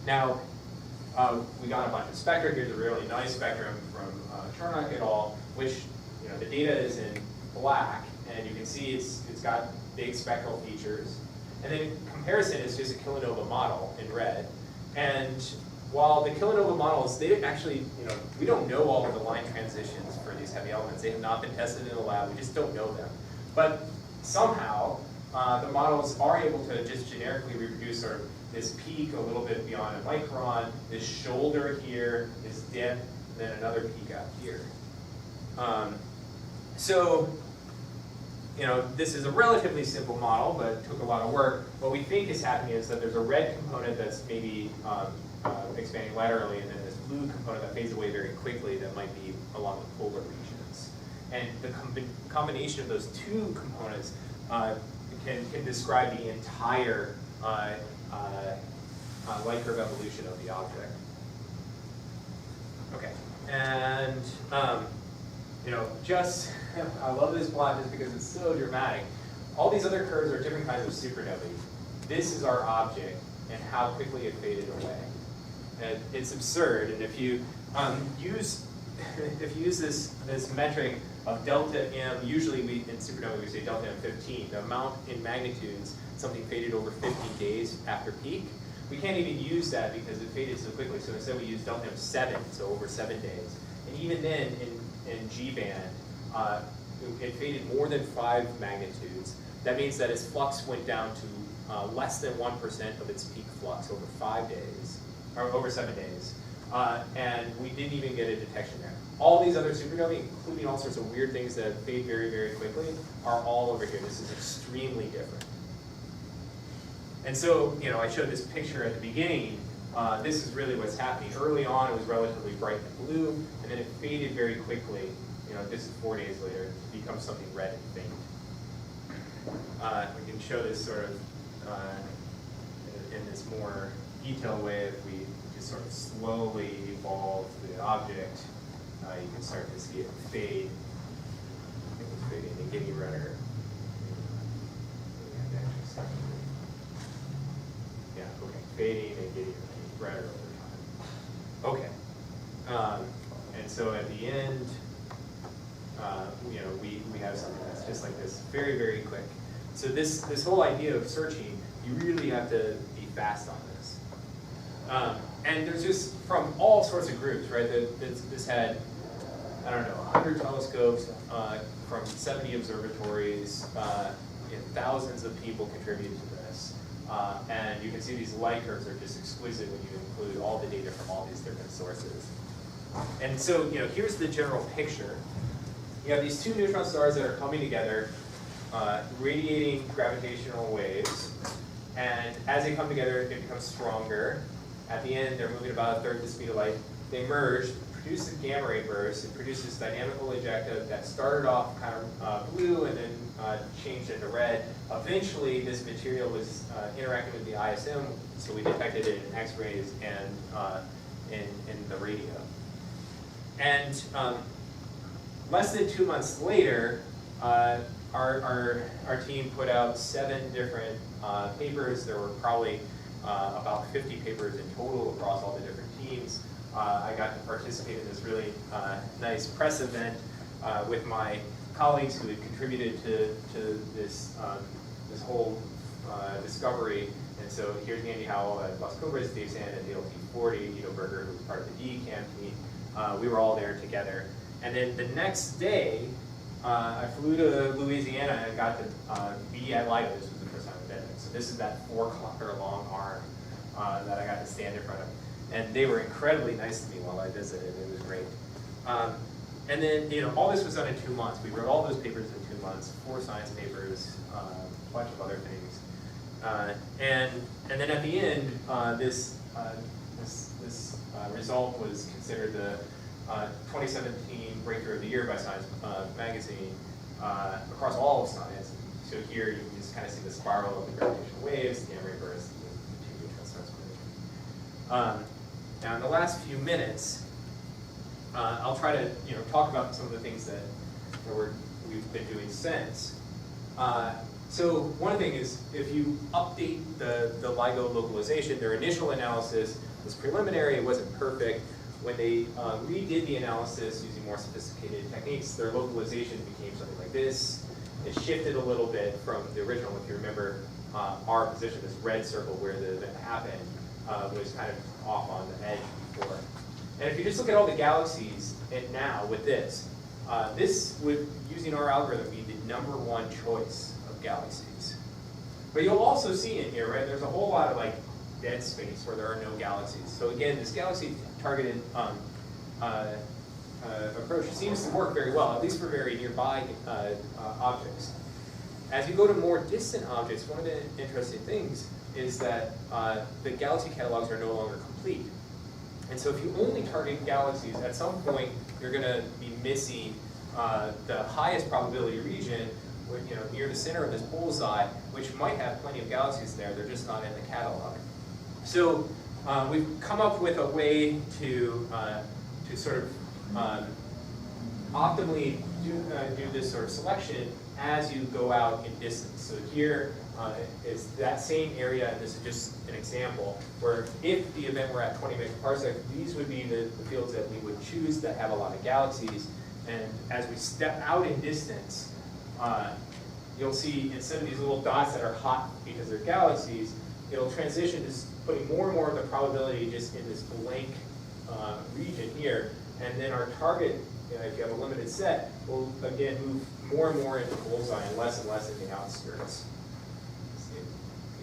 Now, we got a bunch of spectra. Here's a really nice spectrum from Charnock et al., which the data is in black, and you can see it's got big spectral features. And then comparison is just a kilonova model in red. And while the kilonova models, they actually, we don't know all of the line transitions for these heavy elements. They have not been tested in the lab. We just don't know them. But somehow, the models are able to just generically reproduce sort of this peak a little bit beyond a micron, this shoulder here, this dip, and then another peak out here. So, this is a relatively simple model, but it took a lot of work. What we think is happening is that there's a red component that's maybe expanding laterally, and then this blue component that fades away very quickly that might be along the polar regions. And the combination of those 2 components can describe the entire light curve evolution of the object. Okay, and I love this plot just because it's so dramatic. All these other curves are different kinds of supernovae. This is our object and how quickly it faded away. And it's absurd. And if you use this metric of delta M, usually in supernova we say delta M15, the amount in magnitudes something faded over 15 days after peak. We can't even use that because it faded so quickly. So instead we use delta M7, so over 7 days. And even then in G-band, it faded more than 5 magnitudes. That means that its flux went down to less than 1% of its peak flux over 5 days, or over 7 days. And we didn't even get a detection there. All these other supernovae, including all sorts of weird things that fade very, very quickly, are all over here. This is extremely different. And so, I showed this picture at the beginning. This is really what's happening. Early on, it was relatively bright and blue, and then it faded very quickly this is 4 days later, it becomes something red and faint. We can show this sort of in this more detailed way. If we just sort of slowly evolve the object, you can start to see it fade. It was fading and getting redder. Yeah, okay, fading and getting redder over time. Okay, and so at the end, we have something that's just like this, very, very quick. So this whole idea of searching, you really have to be fast on this. And there's just from all sorts of groups, right? This had, I don't know, 100 telescopes from 70 observatories, thousands of people contributed to this. And you can see these light curves are just exquisite when you include all the data from all these different sources. And so, here's the general picture. You have these two neutron stars that are coming together, radiating gravitational waves, and as they come together, it becomes stronger. At the end, they're moving about a third the speed of light. They merge, produce a gamma ray burst. It produces dynamical ejecta that started off kind of blue and then changed into red. Eventually, this material was interacting with the ISM, so we detected it in X-rays and in the radio. And less than 2 months later, our team put out 7 different papers. There were probably about 50 papers in total across all the different teams. I got to participate in this really nice press event with my colleagues who had contributed to this whole discovery. And so here's Andy Howell at Las Campanas, Dave Sand at the LT40, Guido Berger, who was part of the DCAM team. We were all there together. And then the next day, I flew to Louisiana and got to be at LIGO. This was the first time I've been there. So this is that 4-kilometer long arm that I got to stand in front of. And they were incredibly nice to me while I visited. It was great. And then, all this was done in 2 months. We wrote all those papers in 2 months, 4 science papers, a bunch of other things. And then at the end, this result was considered the 2017 Breakthrough of the Year by Science magazine across all of science. So here you can just kind of see the spiral of the gravitational waves, the gamma ray bursts, the neutron stars. Now in the last few minutes, I'll try to talk about some of the things that we've been doing since. So one thing is, if you update the LIGO localization, their initial analysis was preliminary, it wasn't perfect. When they redid the analysis using more sophisticated techniques, their localization became something like this. It shifted a little bit from the original. If you remember our position, this red circle where the event happened was kind of off on the edge before. And if you just look at all the galaxies now with this, this would, using our algorithm, be the #1 choice of galaxies. But you'll also see in here, right, there's a whole lot of dead space where there are no galaxies. So again, this galaxy targeted approach seems to work very well, at least for very nearby objects. As you go to more distant objects, one of the interesting things is that the galaxy catalogs are no longer complete. And so if you only target galaxies, at some point you're going to be missing the highest probability region, near the center of this bullseye, which might have plenty of galaxies there, they're just not in the catalog. So we've come up with a way to sort of optimally do this sort of selection as you go out in distance. So here is that same area, and this is just an example, where if the event were at 20 megaparsec, these would be the fields that we would choose that have a lot of galaxies. And as we step out in distance, you'll see instead of these little dots that are hot because they're galaxies, it'll transition to putting more and more of the probability just in this blank region here. And then our target, if you have a limited set, will again move more and more into bullseye and less in the outskirts. See if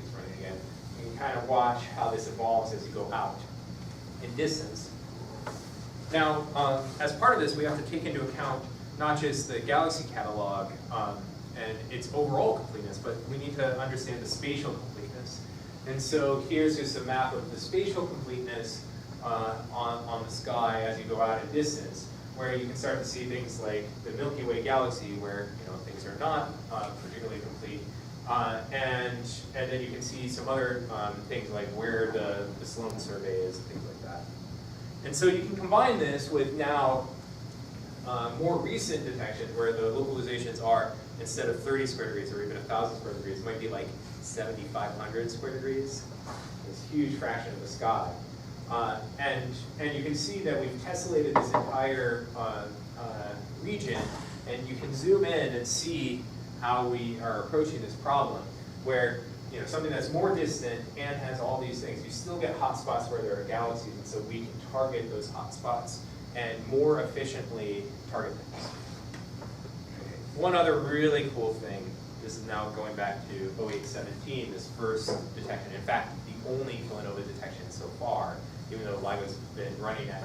it's running again. You can kind of watch how this evolves as you go out in distance. Now, as part of this, we have to take into account not just the galaxy catalog and its overall completeness, but we need to understand the spatial completeness. And so here's just a map of the spatial completeness on the sky as you go out in distance. where you can start to see things like the Milky Way galaxy, where things are not particularly complete, and then you can see some other things like where the Sloan survey is, things like that. And so you can combine this with now more recent detection where the localizations are, instead of 30 square degrees or even 1,000 square degrees, it might be like 7,500 square degrees, this huge fraction of the sky. And you can see that we've tessellated this entire region, and you can zoom in and see how we are approaching this problem, where something that's more distant and has all these things, you still get hotspots where there are galaxies, and so we can target those hotspots and more efficiently target things. Okay. One other really cool thing, this is now going back to 0817, this first detection, in fact, the only kilonova detection so far, even though LIGO's been running at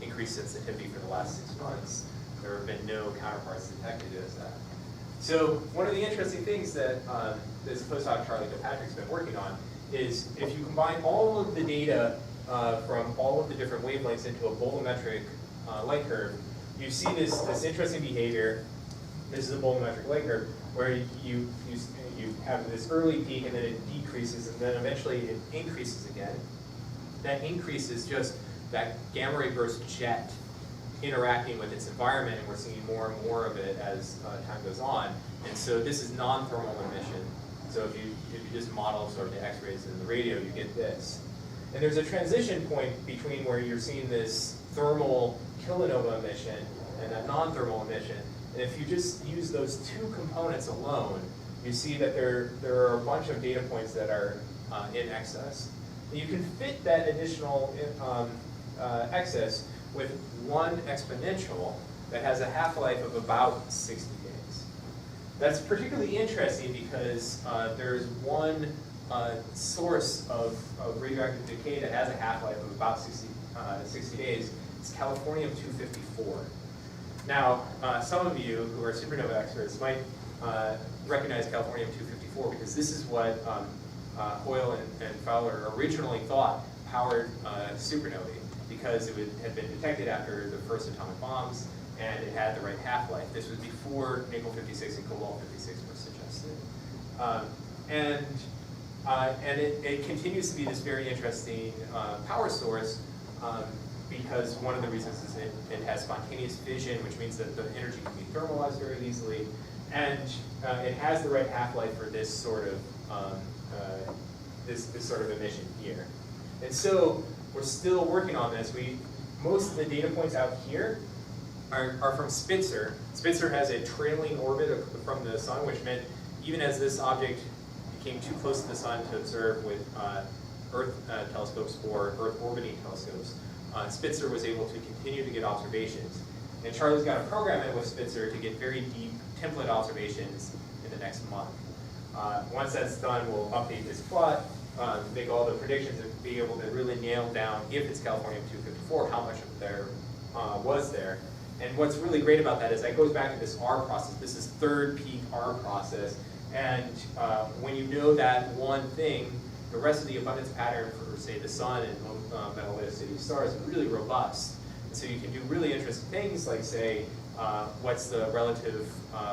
increased sensitivity for the last 6 months, there have been no counterparts detected as that. So one of the interesting things that this postdoc Charlie Kilpatrick's been working on is if you combine all of the data from all of the different wavelengths into a bolometric light curve, you see this interesting behavior. This is a bolometric light curve where you have this early peak and then it decreases and then eventually it increases again. That increase is just that gamma ray burst jet interacting with its environment, and we're seeing more and more of it as time goes on. And so this is non-thermal emission. So if you just model sort of the X-rays in the radio, you get this. And there's a transition point between where you're seeing this thermal kilonova emission and that non-thermal emission. And if you just use those two components alone, you see that there are a bunch of data points that are in excess. And you can fit that additional excess with one exponential that has a half-life of about 60 days. That's particularly interesting because there's one source of radioactive decay that has a half-life of about 60 days. It's californium-254. Now, some of you who are supernova experts might recognize californium-254 because this is what Hoyle and Fowler originally thought powered supernovae, because it had been detected after the first atomic bombs and it had the right half-life. This was before nickel-56 and cobalt-56 were suggested. And it continues to be this very interesting power source because one of the reasons is it has spontaneous fission, which means that the energy can be thermalized very easily, and it has the right half-life for this sort of this sort of emission here. And so we're still working on this. Most of the data points out here are from Spitzer. Spitzer has a trailing orbit from the sun, which meant even as this object became too close to the sun to observe with Earth telescopes or Earth orbiting telescopes, Spitzer was able to continue to get observations. And Charlie's got a program in with Spitzer to get very deep template observations in the next month. Once that's done, we'll update this plot, make all the predictions, and be able to really nail down, if it's californium-254, how much of there was there. And what's really great about that is that goes back to this R process. This is third peak R process. And when you know that one thing, the rest of the abundance pattern for, say, the sun and metallicity stars is really robust. And so you can do really interesting things like, say, what's the relative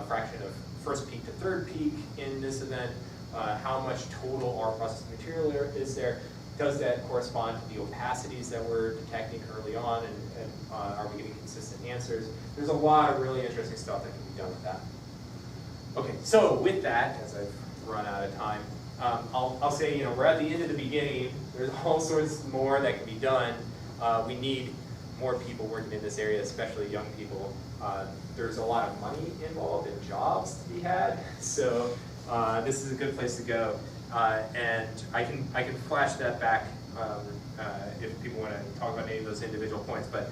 fraction of first peak to third peak in this event? How much total R process material is there? Does that correspond to the opacities that we're detecting early on, and are we getting consistent answers? There's a lot of really interesting stuff that can be done with that. Okay, so with that, as I've run out of time, I'll say, we're at the end of the beginning. There's all sorts more that can be done. We need more people working in this area, especially young people. There's a lot of money involved in jobs to be had, so this is a good place to go. And I can flash that back if people want to talk about any of those individual points, but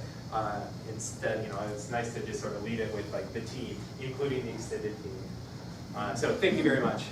instead, it's nice to just sort of lead it with like the team, including the extended team. So thank you very much.